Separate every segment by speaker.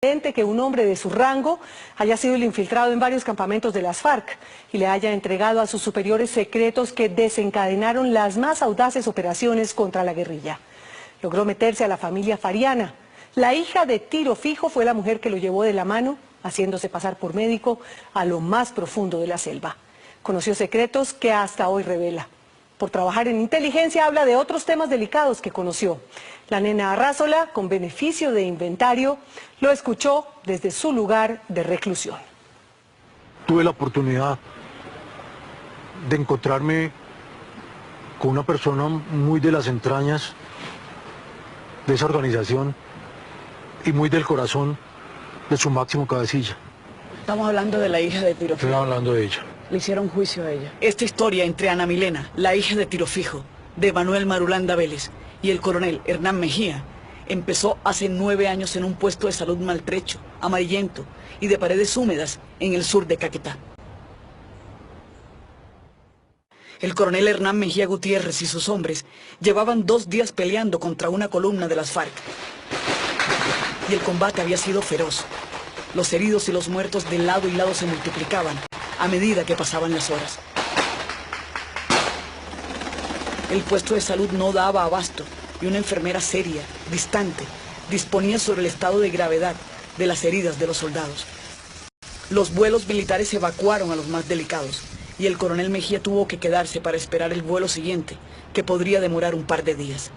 Speaker 1: Que un hombre de su rango haya sido el infiltrado en varios campamentos de las FARC y le haya entregado a sus superiores secretos que desencadenaron las más audaces operaciones contra la guerrilla. Logró meterse a la familia Fariana. La hija de Tiro Fijo fue la mujer que lo llevó de la mano, haciéndose pasar por médico, a lo más profundo de la selva. Conoció secretos que hasta hoy revela. Por trabajar en inteligencia habla de otros temas delicados que conoció. La nena Arrázola, con beneficio de inventario, lo escuchó desde su lugar de reclusión.
Speaker 2: Tuve la oportunidad de encontrarme con una persona muy de las entrañas de esa organización y muy del corazón de su máximo cabecilla.
Speaker 3: Estamos hablando de la hija de Tiro Fijo.
Speaker 2: Estoy hablando de ella.
Speaker 3: Le hicieron juicio a ella. Esta historia entre Ana Milena, la hija de Tiro Fijo, de Manuel Marulanda Vélez, y el coronel Hernán Mejía, empezó hace 9 años en un puesto de salud maltrecho, amarillento y de paredes húmedas en el sur de Caquetá. El coronel Hernán Mejía Gutiérrez y sus hombres llevaban 2 días peleando contra una columna de las FARC. Y el combate había sido feroz. Los heridos y los muertos de lado y lado se multiplicaban a medida que pasaban las horas. El puesto de salud no daba abasto y una enfermera seria, distante, disponía sobre el estado de gravedad de las heridas de los soldados. Los vuelos militares evacuaron a los más delicados y el coronel Mejía tuvo que quedarse para esperar el vuelo siguiente, que podría demorar un par de días.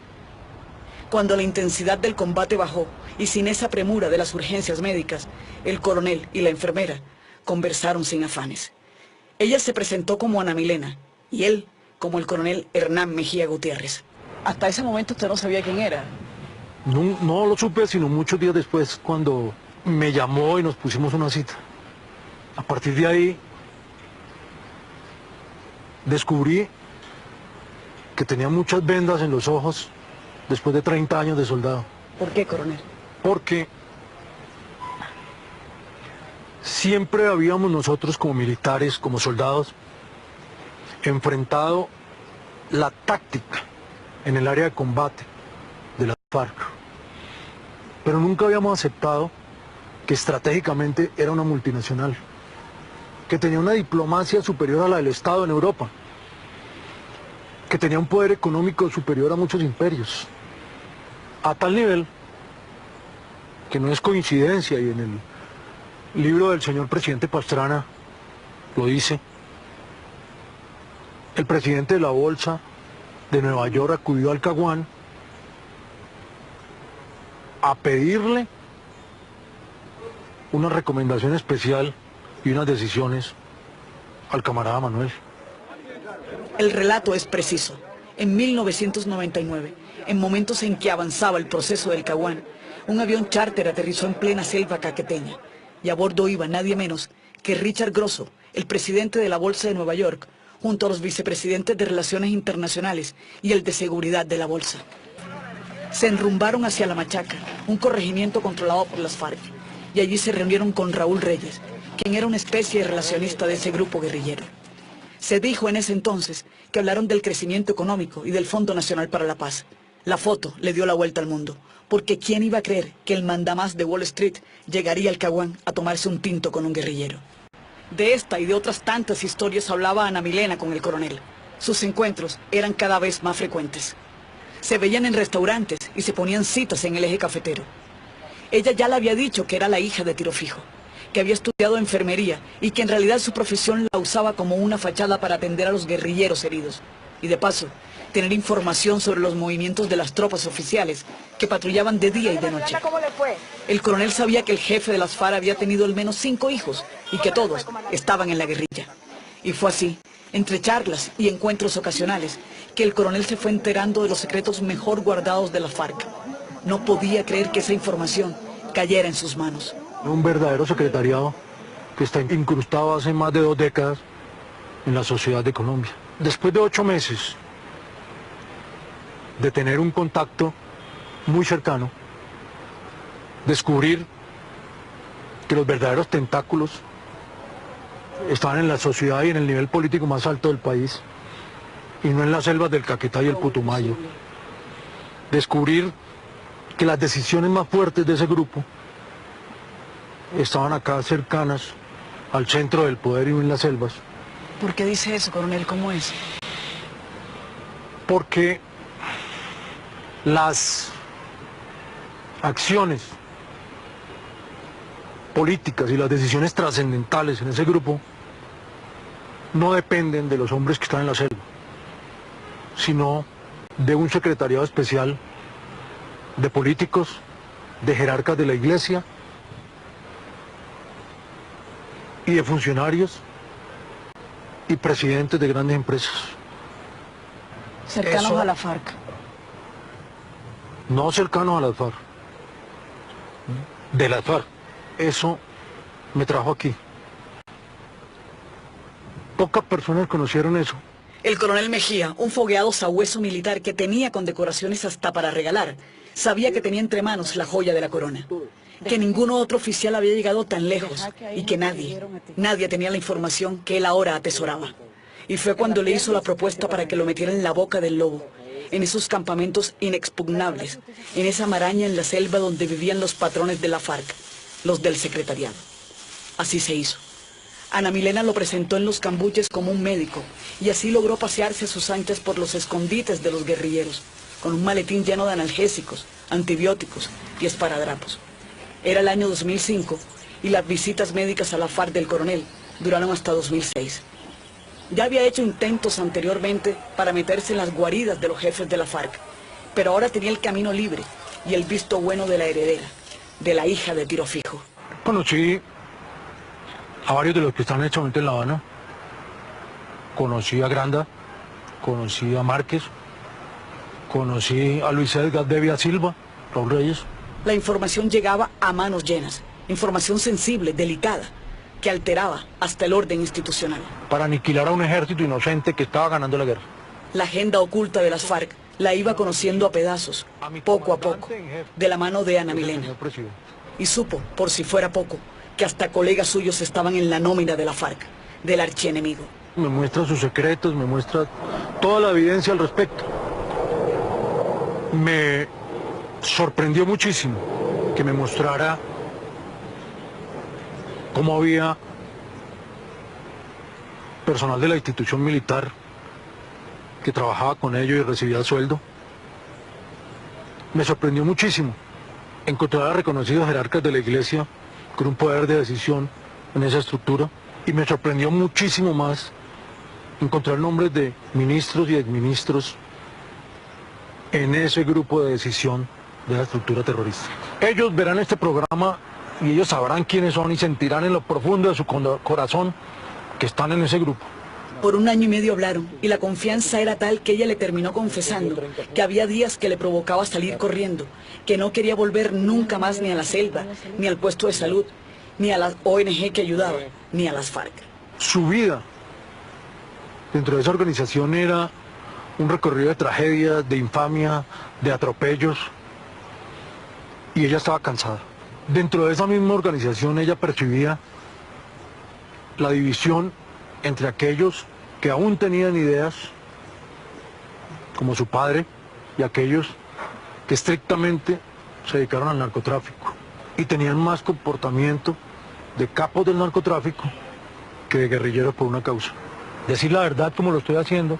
Speaker 3: Cuando la intensidad del combate bajó y sin esa premura de las urgencias médicas, el coronel y la enfermera conversaron sin afanes. Ella se presentó como Ana Milena y él como el coronel Hernán Mejía Gutiérrez. Hasta ese momento usted no sabía quién era.
Speaker 2: No lo supe sino muchos días después, cuando me llamó y nos pusimos una cita. A partir de ahí descubrí que tenía muchas vendas en los ojos después de 30 años de soldado.
Speaker 3: ¿Por qué, coronel?
Speaker 2: Porque siempre habíamos nosotros como militares, como soldados, enfrentado la táctica en el área de combate de las FARC. Pero nunca habíamos aceptado que estratégicamente era una multinacional, que tenía una diplomacia superior a la del Estado en Europa, que tenía un poder económico superior a muchos imperios, a tal nivel que no es coincidencia, y en el libro del señor presidente Pastrana lo dice, el presidente de la Bolsa de Nueva York acudió al Caguán a pedirle una recomendación especial y unas decisiones al camarada Manuel.
Speaker 3: El relato es preciso. En 1999, en momentos en que avanzaba el proceso del Caguán, un avión charter aterrizó en plena selva caqueteña y a bordo iba nadie menos que Richard Grosso, el presidente de la Bolsa de Nueva York, junto a los vicepresidentes de Relaciones Internacionales y el de Seguridad de la Bolsa. Se enrumbaron hacia La Machaca, un corregimiento controlado por las FARC, y allí se reunieron con Raúl Reyes, quien era una especie de relacionista de ese grupo guerrillero. Se dijo en ese entonces que hablaron del crecimiento económico y del Fondo Nacional para la Paz. La foto le dio la vuelta al mundo, porque ¿quién iba a creer que el mandamás de Wall Street llegaría al Caguán a tomarse un tinto con un guerrillero? De esta y de otras tantas historias hablaba Ana Milena con el coronel. Sus encuentros eran cada vez más frecuentes. Se veían en restaurantes y se ponían citas en el eje cafetero. Ella ya le había dicho que era la hija de Tiro Fijo, que había estudiado enfermería y que en realidad su profesión la usaba como una fachada para atender a los guerrilleros heridos. Y de paso, tener información sobre los movimientos de las tropas oficiales que patrullaban de día y de noche. El coronel sabía que el jefe de las FARC había tenido al menos 5 hijos y que todos estaban en la guerrilla. Y fue así, entre charlas y encuentros ocasionales, que el coronel se fue enterando de los secretos mejor guardados de las FARC. No podía creer que esa información cayera en sus manos.
Speaker 2: Un verdadero secretariado que está incrustado hace más de 2 décadas en la sociedad de Colombia. Después de 8 meses de tener un contacto muy cercano, descubrir que los verdaderos tentáculos estaban en la sociedad y en el nivel político más alto del país, y no en las selvas del Caquetá y el Putumayo. Descubrir que las decisiones más fuertes de ese grupo estaban acá cercanas al centro del poder y en las selvas.
Speaker 3: ¿Por qué dice eso, coronel? ¿Cómo es?
Speaker 2: Porque las acciones políticas y las decisiones trascendentales en ese grupo no dependen de los hombres que están en la selva, sino de un secretariado especial de políticos, de jerarcas de la iglesia y de funcionarios y presidentes de grandes empresas.
Speaker 3: Cercanos a la FARC.
Speaker 2: No cercanos a las FARC, de las FARC. Eso me trajo aquí. Pocas personas conocieron eso.
Speaker 3: El coronel Mejía, un fogueado sabueso militar que tenía condecoraciones hasta para regalar, sabía que tenía entre manos la joya de la corona, que ningún otro oficial había llegado tan lejos y que nadie tenía la información que él ahora atesoraba. Y fue cuando le hizo la propuesta para que lo metiera en la boca del lobo, en esos campamentos inexpugnables, en esa maraña en la selva donde vivían los patrones de la FARC, los del secretariado. Así se hizo. Ana Milena lo presentó en los cambuches como un médico y así logró pasearse a sus anchas por los escondites de los guerrilleros, con un maletín lleno de analgésicos, antibióticos y esparadrapos. Era el año 2005 y las visitas médicas a la FARC del coronel duraron hasta 2006. Ya había hecho intentos anteriormente para meterse en las guaridas de los jefes de la FARC, pero ahora tenía el camino libre y el visto bueno de la heredera, de la hija de Tiro Fijo.
Speaker 2: Conocí a varios de los que están en este momento en La Habana. Conocí a Granda, conocí a Márquez, conocí a Luis Edgar Devia Silva, Raúl Reyes.
Speaker 3: La información llegaba a manos llenas, información sensible, delicada, que alteraba hasta el orden institucional.
Speaker 2: Para aniquilar a un ejército inocente que estaba ganando la guerra.
Speaker 3: La agenda oculta de las FARC la iba conociendo a pedazos, poco a poco, de la mano de Ana Milena. Y supo, por si fuera poco, que hasta colegas suyos estaban en la nómina de la FARC, del archienemigo.
Speaker 2: Me muestra sus secretos, me muestra toda la evidencia al respecto. Me sorprendió muchísimo que me mostrara cómo había personal de la institución militar que trabajaba con ellos y recibía sueldo. Me sorprendió muchísimo encontrar a reconocidos jerarcas de la iglesia con un poder de decisión en esa estructura, y me sorprendió muchísimo más encontrar nombres de ministros y exministros en ese grupo de decisión de la estructura terrorista. Ellos verán este programa y ellos sabrán quiénes son y sentirán en lo profundo de su corazón que están en ese grupo.
Speaker 3: Por 1 año y medio hablaron y la confianza era tal que ella le terminó confesando que había días que le provocaba salir corriendo, que no quería volver nunca más ni a la selva, ni al puesto de salud, ni a la ONG que ayudaba, ni a las FARC.
Speaker 2: Su vida dentro de esa organización era un recorrido de tragedias, de infamia, de atropellos, y ella estaba cansada. Dentro de esa misma organización ella percibía la división entre aquellos que aún tenían ideas, como su padre, y aquellos que estrictamente se dedicaron al narcotráfico y tenían más comportamiento de capos del narcotráfico que de guerrilleros por una causa. Decir la verdad como lo estoy haciendo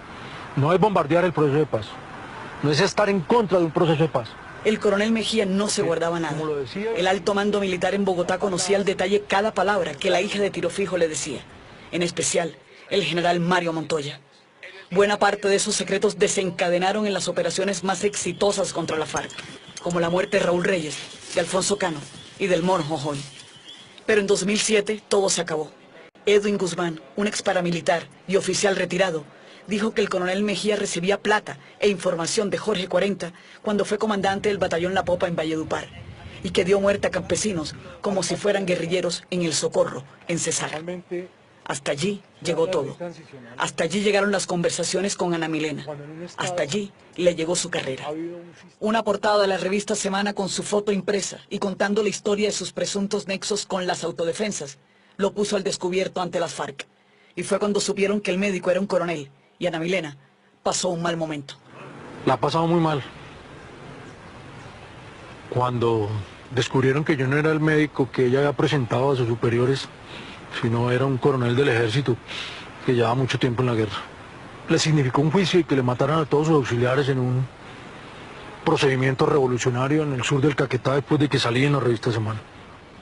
Speaker 2: no es bombardear el proceso de paz, no es estar en contra de un proceso de paz.
Speaker 3: El coronel Mejía no se guardaba nada. El alto mando militar en Bogotá conocía al detalle cada palabra que la hija de Tiro Fijo le decía, en especial el general Mario Montoya. Buena parte de esos secretos desencadenaron en las operaciones más exitosas contra la FARC, como la muerte de Raúl Reyes, de Alfonso Cano y del Mono Jojoy. Pero en 2007 todo se acabó. Edwin Guzmán, un ex paramilitar y oficial retirado, dijo que el coronel Mejía recibía plata e información de Jorge 40 cuando fue comandante del batallón La Popa en Valledupar, y que dio muerte a campesinos como si fueran guerrilleros en El Socorro, en Cesar. Hasta allí llegó todo. Hasta allí llegaron las conversaciones con Ana Milena. Hasta allí le llegó su carrera. Una portada de la revista Semana con su foto impresa y contando la historia de sus presuntos nexos con las autodefensas, lo puso al descubierto ante las FARC. Y fue cuando supieron que el médico era un coronel y Ana Milena pasó un mal momento.
Speaker 2: La ha pasado muy mal. Cuando descubrieron que yo no era el médico que ella había presentado a sus superiores, sino era un coronel del ejército que llevaba mucho tiempo en la guerra. Le significó un juicio y que le mataran a todos sus auxiliares en un procedimiento revolucionario en el sur del Caquetá después de que salí en la revista Semana.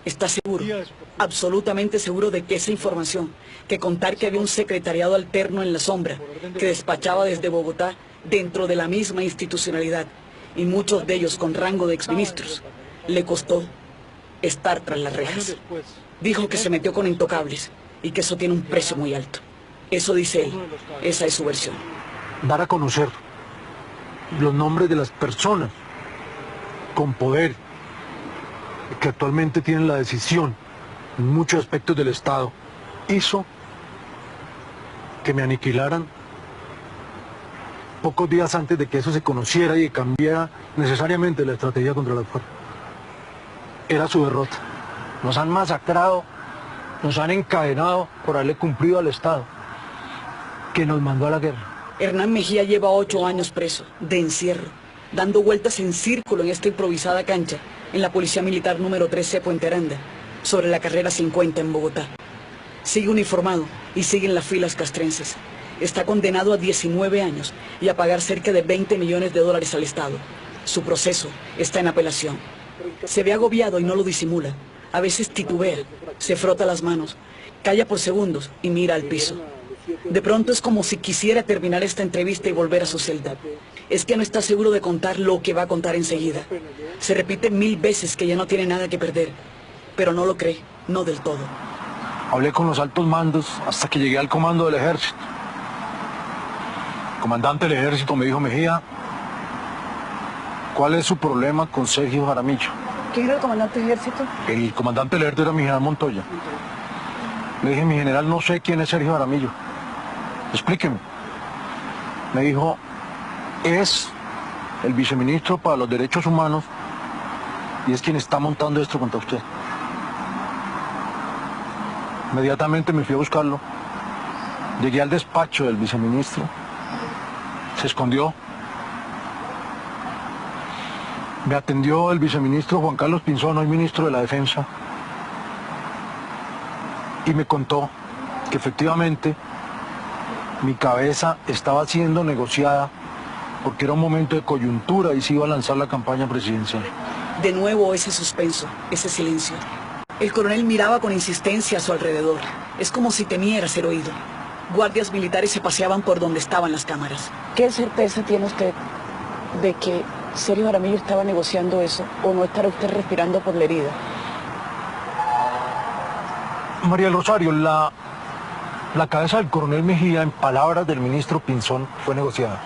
Speaker 3: ¿Está seguro, absolutamente seguro de que esa información, que contar que había un secretariado alterno en la sombra, que despachaba desde Bogotá dentro de la misma institucionalidad, y muchos de ellos con rango de exministros, le costó estar tras las rejas? Dijo que se metió con intocables y que eso tiene un precio muy alto. Eso dice él, esa es su versión.
Speaker 2: Dar a conocer los nombres de las personas con poder que actualmente tienen la decisión en muchos aspectos del Estado, hizo que me aniquilaran pocos días antes de que eso se conociera y cambiara necesariamente la estrategia contra las FARC. Era su derrota. Nos han masacrado, nos han encadenado por haberle cumplido al Estado, que nos mandó a la guerra.
Speaker 3: Hernán Mejía lleva 8 años preso, de encierro, dando vueltas en círculo en esta improvisada cancha, en la Policía Militar número 13 Puente Aranda, sobre la carrera 50 en Bogotá. Sigue uniformado y sigue en las filas castrenses. Está condenado a 19 años y a pagar cerca de $20 millones al Estado. Su proceso está en apelación. Se ve agobiado y no lo disimula. A veces titubea, se frota las manos, calla por segundos y mira al piso. De pronto es como si quisiera terminar esta entrevista y volver a su celda. Es que no está seguro de contar lo que va a contar enseguida. Se repite 1000 veces que ya no tiene nada que perder, pero no lo cree, no del todo.
Speaker 2: Hablé con los altos mandos hasta que llegué al comando del ejército. El comandante del ejército me dijo: Mejía, ¿cuál es su problema con Sergio Jaramillo?
Speaker 3: ¿Quién era el comandante del ejército?
Speaker 2: El comandante del ejército era mi general Montoya. Le dije: mi general, no sé quién es Sergio Jaramillo. Explíqueme. Me dijo: es el viceministro para los derechos humanos y es quien está montando esto contra usted. Inmediatamente me fui a buscarlo. Llegué al despacho del viceministro. Se escondió. Me atendió el viceministro Juan Carlos Pinzón, hoy ministro de la Defensa, y me contó que efectivamente mi cabeza estaba siendo negociada porque era un momento de coyuntura y se iba a lanzar la campaña presidencial.
Speaker 3: De nuevo ese suspenso, ese silencio. El coronel miraba con insistencia a su alrededor. Es como si temiera ser oído. Guardias militares se paseaban por donde estaban las cámaras. ¿Qué certeza tiene usted de que Sergio Jaramillo estaba negociando eso o no estará usted respirando por la herida?
Speaker 2: María del Rosario, la cabeza del coronel Mejía, en palabras del ministro Pinzón, fue negociada.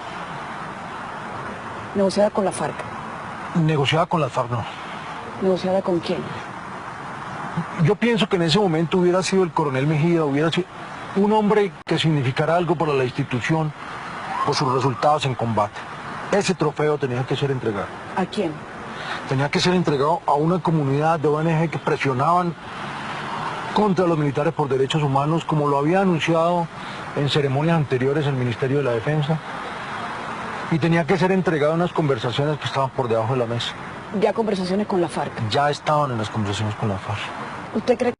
Speaker 3: ¿Negociada con la FARC?
Speaker 2: Negociada con las FARC, no.
Speaker 3: ¿Negociada con quién?
Speaker 2: Yo pienso que en ese momento hubiera sido el coronel Mejía, hubiera sido un hombre que significara algo para la institución por sus resultados en combate. Ese trofeo tenía que ser entregado.
Speaker 3: ¿A quién?
Speaker 2: Tenía que ser entregado a una comunidad de ONG que presionaban contra los militares por derechos humanos, como lo había anunciado en ceremonias anteriores el Ministerio de la Defensa, y tenía que ser entregado a unas conversaciones que estaban por debajo de la mesa.
Speaker 3: ¿Ya conversaciones con la FARC?
Speaker 2: Ya estaban en las conversaciones con la FARC.
Speaker 3: ¿Usted cree